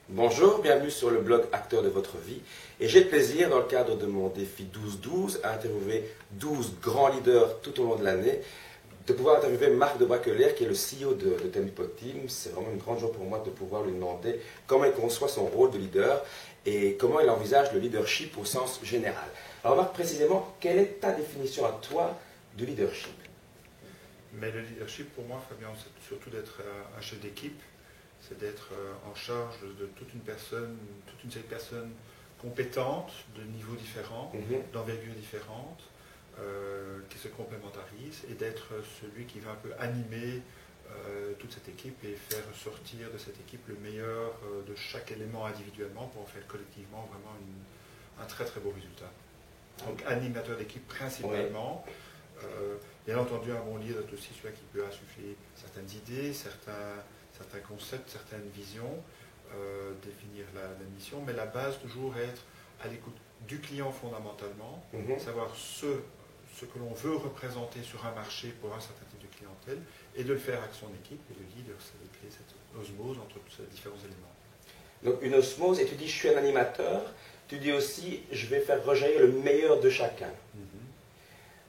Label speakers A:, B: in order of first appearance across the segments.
A: Bonjour, bienvenue sur le blog Acteurs de votre vie. Et j'ai le plaisir, dans le cadre de mon défi 12-12, à interviewer 12 grands leaders tout au long de l'année, de pouvoir interviewer Marc de Braquelaire, qui est le CEO de Tempo Team. C'est vraiment une grande joie pour moi de pouvoir lui demander comment il conçoit son rôle de leader et comment il envisage le leadership au sens général. Alors Marc, précisément, quelle est ta définition à toi du leadership?
B: Mais le leadership, pour moi, Fabien, c'est surtout d'être un chef d'équipe, c'est d'être en charge de toute une série de personnes compétentes, de niveaux différents, d'envergures différentes, qui se complémentarisent, et d'être celui qui va un peu animer toute cette équipe et faire sortir de cette équipe le meilleur de chaque élément individuellement pour en faire collectivement vraiment un très très beau résultat. Donc animateur d'équipe principalement. Oui. Bien entendu, un bon leader est aussi celui qui peut insuffler certaines idées, certains concepts, certaines visions, définir la mission, mais la base toujours être à l'écoute du client fondamentalement, savoir ce que l'on veut représenter sur un marché pour un certain type de clientèle, et de le faire avec son équipe. Et le leader, c'est de créer cette osmose entre tous ces différents éléments.
A: Donc une osmose, et tu dis je suis un animateur, tu dis aussi je vais faire rejaillir le meilleur de chacun.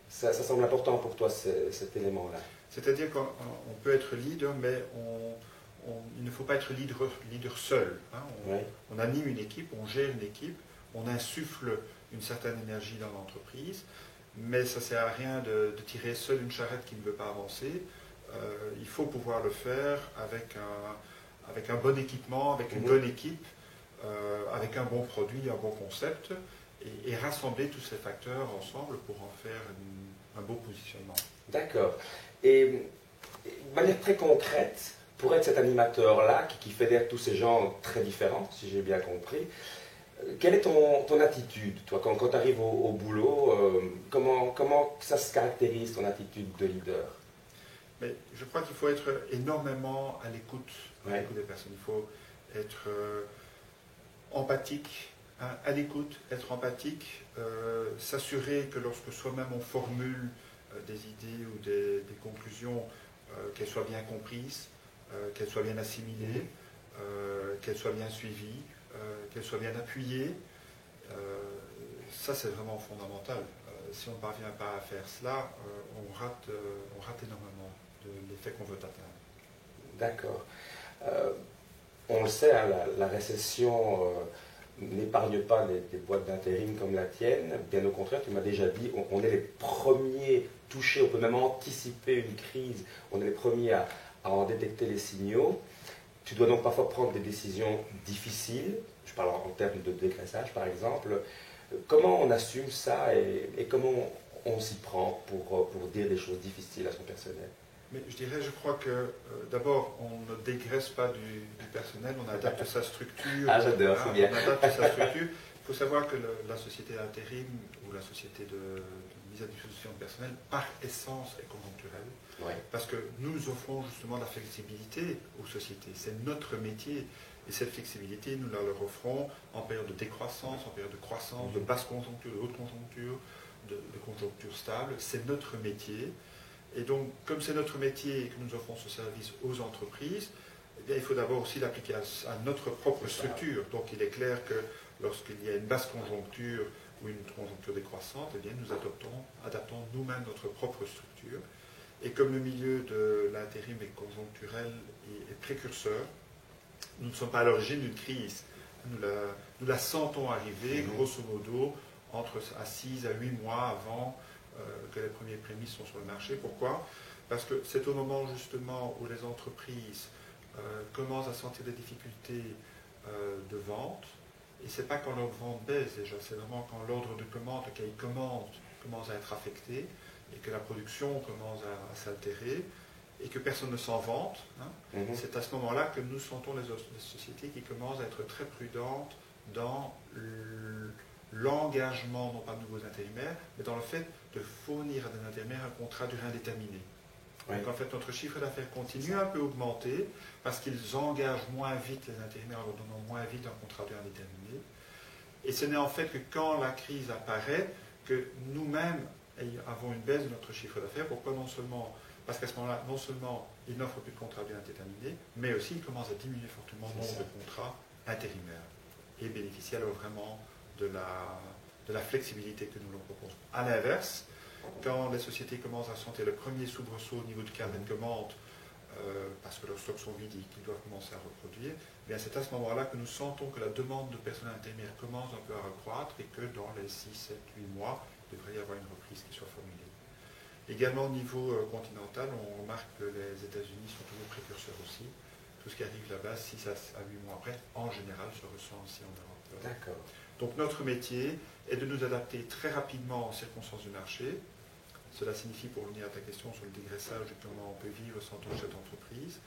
A: Ça semble important pour toi, cet élément-là.
B: C'est-à-dire qu'on peut être leader, mais il ne faut pas être leader seul. Hein. On anime une équipe, on gère une équipe, on insuffle une certaine énergie dans l'entreprise, mais ça ne sert à rien de tirer seul une charrette qui ne veut pas avancer. Il faut pouvoir le faire avec un bon équipement, avec une bonne équipe, avec un bon produit, un bon concept, et rassembler tous ces facteurs ensemble pour en faire un beau positionnement.
A: D'accord. Et de manière très concrète, pour être cet animateur-là, qui fédère tous ces gens très différents, si j'ai bien compris, quelle est ton attitude, toi, quand tu arrives au boulot, comment ça se caractérise, ton attitude de leader?
B: Mais je crois qu'il faut être énormément à l'écoute des personnes. Il faut être empathique, à l'écoute, être empathique, s'assurer que lorsque soi-même on formule des idées ou des conclusions, qu'elles soient bien comprises, qu'elles soient bien assimilées, qu'elles soient bien suivies, qu'elles soient bien appuyées. Ça, c'est vraiment fondamental. Si on ne parvient pas à faire cela, on rate énormément de l'effet qu'on veut atteindre.
A: D'accord. On le sait, hein, la récession n'épargne pas des boîtes d'intérim comme la tienne. Bien au contraire, tu m'as déjà dit, on est les premiers touchés, on peut même anticiper une crise, on est les premiers à en détecter les signaux. Tu dois donc parfois prendre des décisions difficiles, je parle en termes de dégraissage par exemple. Comment on assume ça et comment on s'y prend pour dire des choses difficiles à son personnel?
B: Mais je crois que d'abord, on ne dégraisse pas du personnel, on adapte sa structure.
A: Ah, j'adore, c'est bien.
B: On adapte sa structure. Il faut savoir que la société d'intérim ou la société de mise à disposition de personnel, par essence, est conjoncturelle.
A: Ouais.
B: Parce que nous offrons justement de la flexibilité aux sociétés. C'est notre métier. Et cette flexibilité, nous la leur offrons en période de décroissance, en période de croissance, de basse conjoncture, de haute conjoncture, de conjoncture stable. C'est notre métier. Et donc, comme c'est notre métier et que nous offrons ce service aux entreprises, eh bien, il faut d'abord aussi l'appliquer à notre propre structure. Donc, il est clair que lorsqu'il y a une basse conjoncture ou une conjoncture décroissante, eh bien, nous adaptons nous-mêmes notre propre structure. Et comme le milieu de l'intérim est conjoncturel et précurseur, nous ne sommes pas à l'origine d'une crise. Nous la sentons arriver, grosso modo, à 6 à 8 mois avant que les premiers prémices sont sur le marché. Pourquoi? Parce que c'est au moment justement où les entreprises commencent à sentir des difficultés de vente, et c'est pas quand leur vente baisse déjà, c'est vraiment quand l'ordre de commande, le cahier de commande commence à être affecté, et que la production commence à s'altérer, et que personne ne s'en vante. Hein. C'est à ce moment-là que nous sentons les sociétés qui commencent à être très prudentes dans l'engagement, non pas de nouveaux intérimaires, mais dans le fait de fournir à des intérimaires un contrat à durée indéterminée. Donc en fait, notre chiffre d'affaires continue un peu à augmenter parce qu'ils engagent moins vite les intérimaires en leur donnant moins vite un contrat à durée indéterminée. Et ce n'est en fait que quand la crise apparaît que nous-mêmes avons une baisse de notre chiffre d'affaires. Pourquoi? Parce qu'à ce moment-là, non seulement ils n'offrent plus de contrats à durée indéterminée, mais aussi ils commencent à diminuer fortement le nombre de contrats intérimaires et bénéficier alors vraiment de la flexibilité que nous leur proposons. À l'inverse, quand les sociétés commencent à sentir le premier soubresaut au niveau du carnet de commande, parce que leurs stocks sont vides et qu'ils doivent commencer à reproduire, eh bien c'est à ce moment-là que nous sentons que la demande de personnel intérimaire commence un peu à recroître et que dans les 6, 7, 8 mois, il devrait y avoir une reprise qui soit formulée. Également au niveau continental, on remarque que les États-Unis sont toujours précurseurs aussi. Tout ce qui arrive là-bas, 6 à 8 mois après, en général, se ressent aussi en Europe.
A: D'accord.
B: Donc notre métier est de nous adapter très rapidement aux circonstances du marché. Cela signifie, pour revenir à ta question sur le dégraissage et comment on peut vivre sans tant cette entreprise,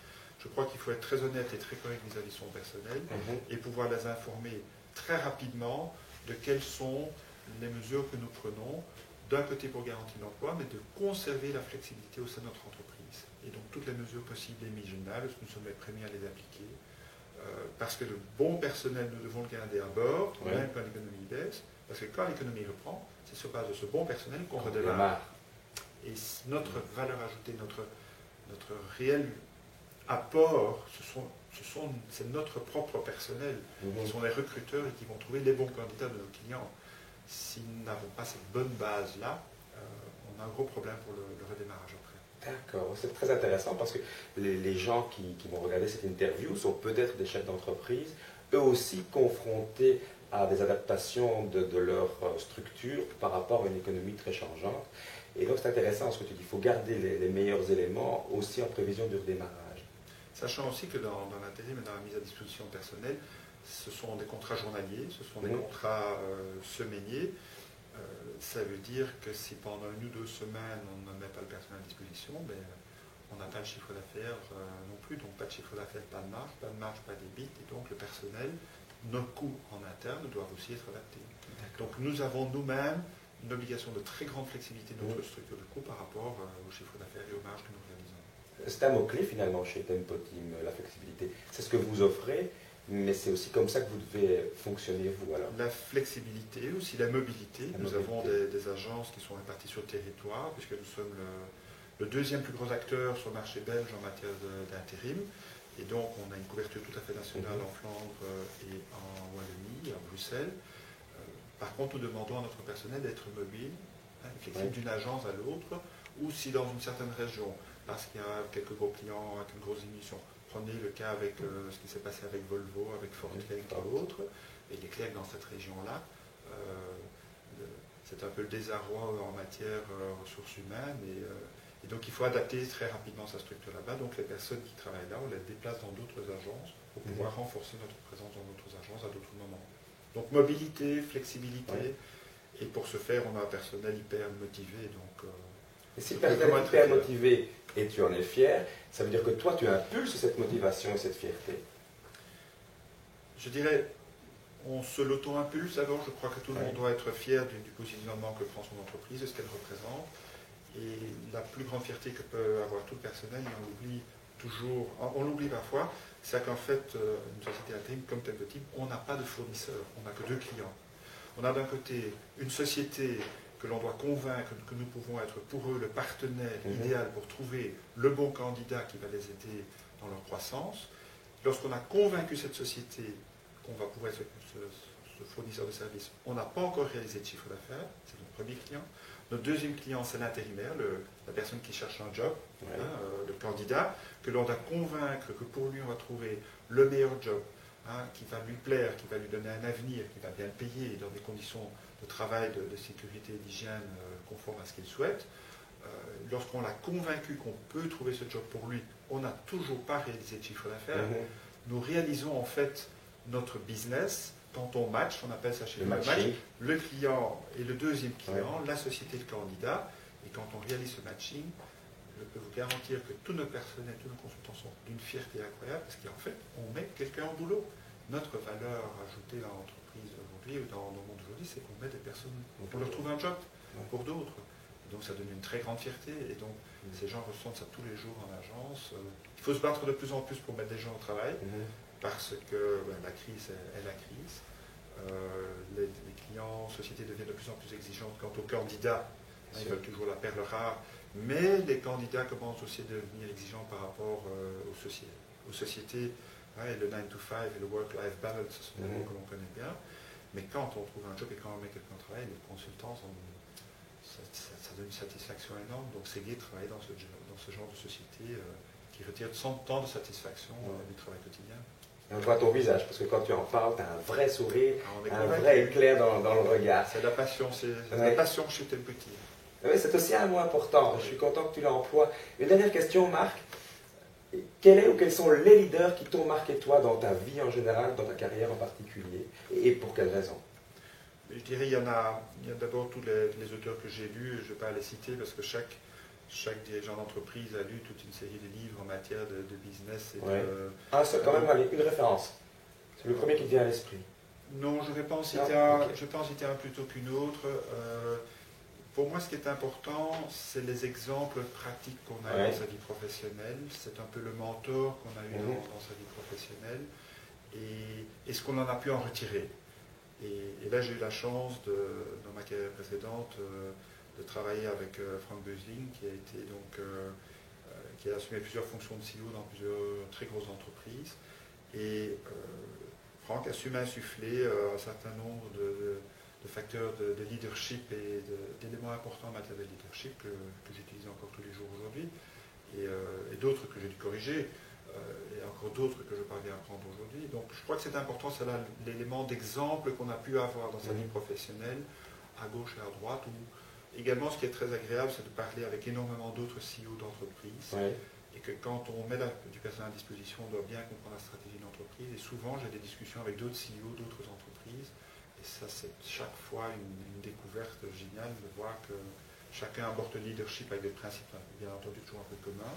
B: je crois qu'il faut être très honnête et très correct vis-à-vis de son personnel et pouvoir les informer très rapidement de quelles sont les mesures que nous prenons, d'un côté pour garantir l'emploi, mais de conserver la flexibilité au sein de notre entreprise. Et donc toutes les mesures possibles et imaginables, nous sommes les premiers à les appliquer, parce que le bon personnel, nous devons le garder à bord, même quand l'économie baisse, parce que quand l'économie reprend, c'est sur base de ce bon personnel qu'on redémarre. Et notre valeur ajoutée, notre réel apport, c'est notre propre personnel, qui sont les recruteurs et qui vont trouver les bons candidats de nos clients. Si nous n'avons pas cette bonne base-là, on a un gros problème pour le redémarrage après.
A: D'accord, c'est très intéressant parce que les gens qui vont regarder cette interview sont peut-être des chefs d'entreprise, eux aussi confrontés à des adaptations de leur structure par rapport à une économie très changeante. Et donc c'est intéressant ce que tu dis, il faut garder les meilleurs éléments aussi en prévision du redémarrage.
B: Sachant aussi que dans l'intérim et dans la mise à disposition personnelle, ce sont des contrats journaliers, ce sont des contrats semainiers. Ça veut dire que si pendant 1 ou 2 semaines on ne met pas le personnel à disposition, ben, on n'a pas le chiffre d'affaires non plus, donc pas de chiffre d'affaires, pas de marge, pas d'ébit, et donc le personnel, nos coûts en interne doivent aussi être adaptés. Donc nous avons nous-mêmes une obligation de très grande flexibilité de notre structure de coûts par rapport au chiffre d'affaires et aux marges que nous réalisons.
A: C'est un mot-clé finalement chez Tempo Team, la flexibilité. C'est ce que vous offrez, mais c'est aussi comme ça que vous devez fonctionner vous alors.
B: La flexibilité, aussi la mobilité. Nous avons des agences qui sont réparties sur le territoire, puisque nous sommes le 2e plus gros acteur sur le marché belge en matière d'intérim. Et donc on a une couverture tout à fait nationale en Flandre et en Wallonie, à Bruxelles. Par contre, nous demandons à notre personnel d'être mobile, flexible d'une agence à l'autre, ou si dans une certaine région, parce qu'il y a quelques gros clients avec une grosse émission, prenez le cas avec ce qui s'est passé avec Volvo, avec Ford et d'autres, et il est clair que dans cette région-là, c'est un peu le désarroi en matière ressources humaines, et donc il faut adapter très rapidement sa structure là-bas. Donc les personnes qui travaillent là, on les déplace dans d'autres agences pour pouvoir renforcer notre présence dans d'autres agences à d'autres moments. Donc mobilité, flexibilité, et pour ce faire, on a un personnel hyper motivé. Donc,
A: et si le personnel est hyper motivé et tu en es fier, ça veut dire que toi, tu impulses cette motivation et cette fierté.
B: Je dirais, on se l'auto-impulse. Alors, je crois que tout le monde doit être fier du positionnement que prend son entreprise, de ce qu'elle représente. Et la plus grande fierté que peut avoir tout le personnel, et on l'oublie toujours, on l'oublie parfois, c'est qu'en fait, une société intérim comme Tempo Team, on n'a pas de fournisseurs, on n'a que 2 clients. On a d'un côté une société que l'on doit convaincre que nous pouvons être pour eux le partenaire idéal pour trouver le bon candidat qui va les aider dans leur croissance. Lorsqu'on a convaincu cette société qu'on va pouvoir être ce fournisseur de services, on n'a pas encore réalisé de chiffre d'affaires, c'est notre premier client. Notre 2e client, c'est l'intérimaire, la personne qui cherche un job, le candidat, que l'on doit convaincre que pour lui, on va trouver le meilleur job, qui va lui plaire, qui va lui donner un avenir, qui va bien le payer dans des conditions de travail, de sécurité et d'hygiène conformes à ce qu'il souhaite. Lorsqu'on l'a convaincu qu'on peut trouver ce job pour lui, on n'a toujours pas réalisé de chiffre d'affaires. Nous réalisons en fait notre business quand on match, on appelle ça chez nous le client et le 2e client, la société et le candidat. Et quand on réalise ce matching, je peux vous garantir que tout notre personnel, tous nos consultants sont d'une fierté incroyable parce qu'en fait, on met quelqu'un au boulot. Notre valeur ajoutée dans l'entreprise aujourd'hui, ou dans le monde aujourd'hui, c'est qu'on met des personnes, on leur trouve un job pour d'autres. Donc ça donne une très grande fierté et donc ces gens ressentent ça tous les jours en agence. Il faut se battre de plus en plus pour mettre des gens au travail parce que la crise est la crise. Les clients, sociétés deviennent de plus en plus exigeantes quant aux candidats. Ils veulent toujours la perle rare. Mais les candidats commencent aussi à devenir exigeants par rapport aux sociétés travail. Le 9 to 5 et le work-life balance, ce sont des mots que l'on connaît bien. Mais quand on trouve un job et quand on met quelqu'un au travail, les consultants, ça donne une satisfaction énorme. Donc c'est gai de travailler dans ce genre de société qui retire son temps de satisfaction du travail quotidien.
A: On voit ton visage, parce que quand tu en parles, tu as un vrai sourire, un
B: convaincu.
A: vrai éclair dans le regard.
B: C'est la passion, la passion chez tel petit.
A: Oui, c'est aussi un mot important. Je suis content que tu l'emploies. Une dernière question, Marc. Quel est ou quels sont les leaders qui t'ont marqué toi dans ta vie en général, dans ta carrière en particulier, et pour quelles raisons?
B: Je dirais il y a d'abord tous les auteurs que j'ai lus, je ne vais pas les citer parce que chaque dirigeant d'entreprise a lu toute une série de livres en matière de business.
A: C'est quand même une référence. C'est le premier qui te vient à l'esprit.
B: Non, je ne vais pas en citer un plutôt qu'une autre. Pour moi, ce qui est important, c'est les exemples pratiques qu'on a eu dans sa vie professionnelle. C'est un peu le mentor qu'on a eu dans sa vie professionnelle et ce qu'on en a pu en retirer. Et là, j'ai eu la chance, dans ma carrière précédente, de travailler avec Frank Bösling, qui a assumé plusieurs fonctions de CEO dans plusieurs très grosses entreprises. Et Frank a su m'insuffler un certain nombre de facteurs de leadership et d'éléments importants en matière de leadership que j'utilise encore tous les jours aujourd'hui, et d'autres que j'ai dû corriger, et encore d'autres que je parviens à prendre aujourd'hui. Donc je crois que c'est important, c'est là l'élément d'exemple qu'on a pu avoir dans sa vie professionnelle, à gauche et à droite, où également ce qui est très agréable, c'est de parler avec énormément d'autres CEO d'entreprise, et que quand on met du personnel à disposition, on doit bien comprendre la stratégie de l'entreprise, et souvent j'ai des discussions avec d'autres CEO d'autres entreprises. Et ça, c'est chaque fois une découverte géniale de voir que chacun aborde le leadership avec des principes, bien entendu, toujours un peu communs,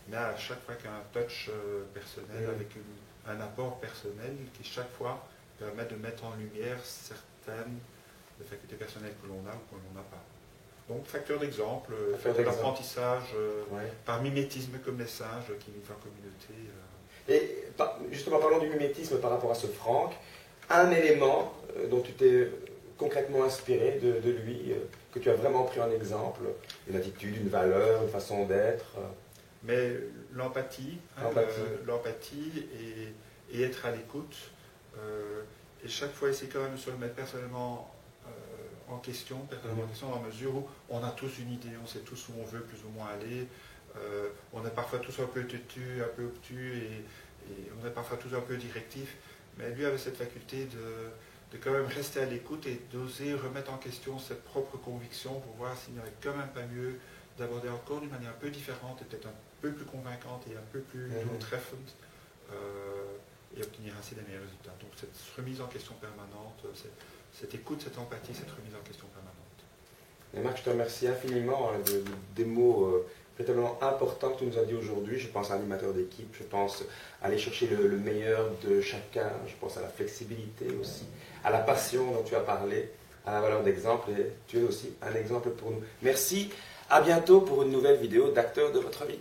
B: mais à chaque fois qu'il y a un touch personnel, avec un apport personnel qui, chaque fois, permet de mettre en lumière certaines des facultés personnelles que l'on a ou que l'on n'a pas. Donc, facteur d'exemple, l'apprentissage par mimétisme comme les singes qui vivent en communauté.
A: Et justement, parlons du mimétisme par rapport à ce Franck. Un élément dont tu t'es concrètement inspiré de lui, que tu as vraiment pris en exemple, une attitude, une valeur, une façon d'être.
B: Mais l'empathie, et être à l'écoute, et chaque fois essayer quand même de se remettre personnellement en question, dans la mesure où on a tous une idée, on sait tous où on veut plus ou moins aller, on est parfois tous un peu têtus, un peu obtus, et on est parfois tous un peu directifs. Mais lui avait cette faculté de quand même rester à l'écoute et d'oser remettre en question cette propre conviction pour voir s'il n'y aurait quand même pas mieux d'aborder encore d'une manière un peu différente et peut-être un peu plus convaincante et un peu plus treffante et obtenir ainsi des meilleurs résultats. Donc cette remise en question permanente, cette écoute, cette empathie, cette remise en question permanente.
A: Et Marc, je te remercie infiniment des mots véritablement important que tu nous as dit aujourd'hui. Je pense à l'animateur d'équipe, je pense à aller chercher le meilleur de chacun, je pense à la flexibilité aussi, à la passion dont tu as parlé, à la valeur d'exemple, et tu es aussi un exemple pour nous. Merci, à bientôt pour une nouvelle vidéo d'Acteurs de votre vie.